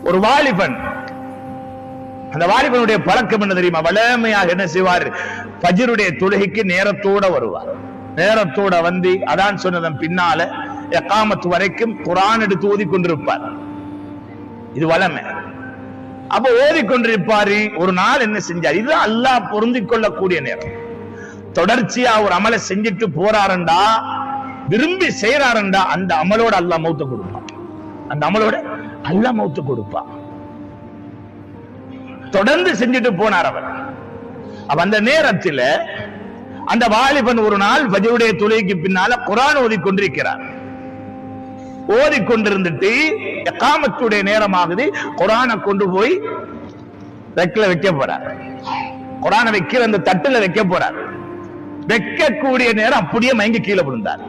ஒரு வாலிபன், அந்த வாலிபனுடைய பழக்கம் என்ன தெரியுமா? வளமையாக என்ன செய்வார்? ஃபஜ்ருடைய தொழுகைக்கு நேரத்தோட வருவார். நேரத்தோட வந்து அதான் சொன்னதன் பின்னால இகாமத் வரைக்கும் குர்ஆன் எடுத்து ஓதிக்கொண்டிருப்பார். இது வளமை. அப்ப ஓதிக்கொண்டிருப்பாரு. ஒரு நாள் என்ன செஞ்சார்? இது அல்லாஹ் பொருந்திக் கொள்ளக்கூடிய நேரம். தொடர்ச்சியா ஒரு அமலை செஞ்சுட்டு போறாருண்டா, விரும்பி செய்யறாருண்டா, அந்த அமலோட அல்லாஹ் மௌத்த கொடுப்பான். அந்த அமலோட அல்லாஹ் மௌத்த கொடுப்பான். தொடர்ந்து செஞ்சுட்டு போனார் அவர். அப்ப அந்த நேரத்தில் அந்த வாலிபன் ஒரு நாள் ஃபஜ்ருடைய தொழுகைக்கு பின்னால குர்ஆன் ஓதிக்கொண்டிருக்கிறார். ஓதிக்கொண்டிருந்துட்டு இகாமத்துடைய நேரமாகுது. குர்ஆனை கொண்டு போய் ரெக்ல வைக்க போறார். குர்ஆனை வைக்கிற அந்த தட்டுல வைக்க போறார். வைக்கக்கூடிய நேரம் அப்படியே மயங்கி கீழே விழுந்தார்.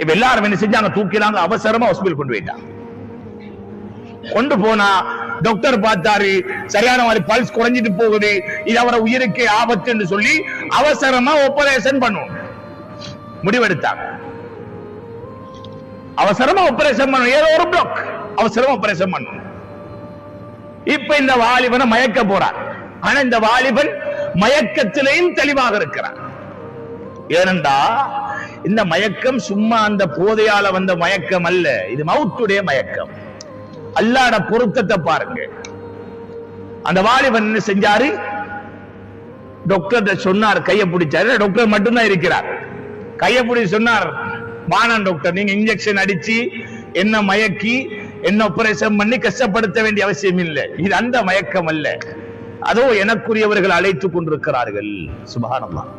இப்ப எல்லாரும் என்ன செஞ்சாங்க? தூக்கினாங்க. அவசரமா ஹாஸ்பிடல் கொண்டு போயிட்டாங்க. கொண்டு போனா டாக்டர் பார்த்தாரு, சரியான மாதிரி பல்ஸ் குறைஞ்சிட்டு போகுது, இது அவரை உயிருக்கு ஆபத்து என்று சொல்லி அவசரமா ஆபரேஷன் பண்ணும் முடிவெடுத்தாங்க. அவசரமா ஆபரேஷன் பண்ணும். ஏதோ ஒரு பிளாக், அவசரமா ஆபரேஷன் பண்ணும். இப்ப இந்த வாலிபனை மயக்க போறார். ஆனா இந்த வாலிபன் மயக்கத்திலேயும் தெளிவாக இருக்கிறார். ஏனென்றா இந்த மயக்கம் சும்மா அந்த போதையால வந்த மயக்கம் அல்ல, இது மவுத்துடைய மயக்கம். அல்லாஹ்ட பொருத்தத்தை பாருங்க. அந்த வாலிபன் என்ன செஞ்சாரு? டாக்டர் சொன்னார், கையை பிடிச்சாரு. டாக்டர் மட்டும்தான் இருக்கிறார். கையை பிடிச்சி சொன்னார், வானான் டாக்டர், நீங்க இன்ஜெக்ஷன் அடிச்சு என்ன மயக்கி என்ன ஆபரேஷன் பண்ணி கஷ்டப்படுத்த வேண்டிய அவசியம் இல்லை. இது அந்த மயக்கம் அல்ல. அதோ எனக்குரியவர்கள் அழைத்துக் கொண்டிருக்கிறார்கள். சுப்ஹானல்லாஹ்.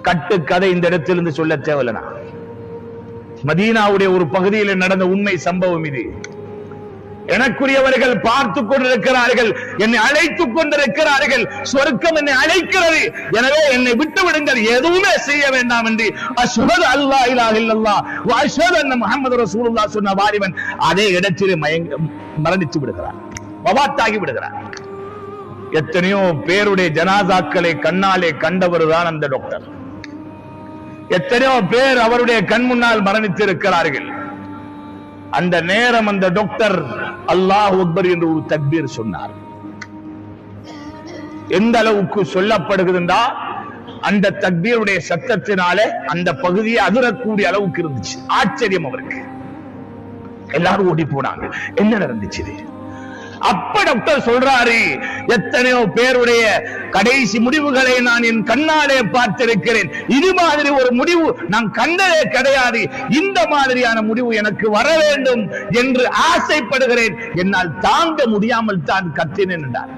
கட்டு கதை இந்த இடத்திலிருந்து சொல்ல தேவையில்லை. மதீனாவுடைய ஒரு பகுதியில் நடந்த உண்மை சம்பவம் இது. எனக்குரியவர்கள் பார்த்துக் கொண்டிருக்கிறார்கள், என்னை அழைத்துக் கொண்டிருக்கிறார்கள். சொர்க்கம் என்னை அழைக்கிறது. எனவே என்னை விட்டு விடுங்கள், எதுவுமே செய்ய வேண்டாம் என்று அஷ்ஹது அல்லா இலாஹ இல்லல்லாஹ் வ அஷ்ஹது அன்ன முஹம்மது ரசூலுல்லாஹ் சொன்ன வாலிபன் அதே இடத்திலே மரணித்து விடுகிறார், வஃபாத்தாகி விடுகிறார். எத்தனையோ பேருடைய ஜனாசாக்களை கண்ணாலே கண்டவர் தான் அந்த டாக்டர். எத்தனையோ பேர் அவருடைய கண் முன்னால் மரணித்திருக்கிறார்கள். அந்த நேரம் அந்த டாக்டர் அல்லாஹ் அக்பர் என்று ஒரு தக்பீர் சொன்னார். எந்த அளவுக்கு சொல்லப்படுகிறதா, அந்த தக்பீருடைய சத்தத்தினாலே அந்த பகுதியை அதிரக்கூடிய அளவுக்கு இருந்துச்சு. ஆச்சரியம் அவருக்கு. எல்லாரும் ஓடி போனாங்க. என்ன நடந்துச்சு? அப்ப டாக்டர் சொல்றாரு, எத்தனையோ பேருடைய கடைசி முடிவுகளை நான் என் கண்ணாலே பார்த்திருக்கிறேன். இது மாதிரி ஒரு முடிவு நான் கண்டதே கிடையாது. இந்த மாதிரியான முடிவு எனக்கு வர வேண்டும் என்று ஆசைப்படுகிறேன். என்னால் தாங்க முடியாமல் தான் கத்தினேன் என்றார்.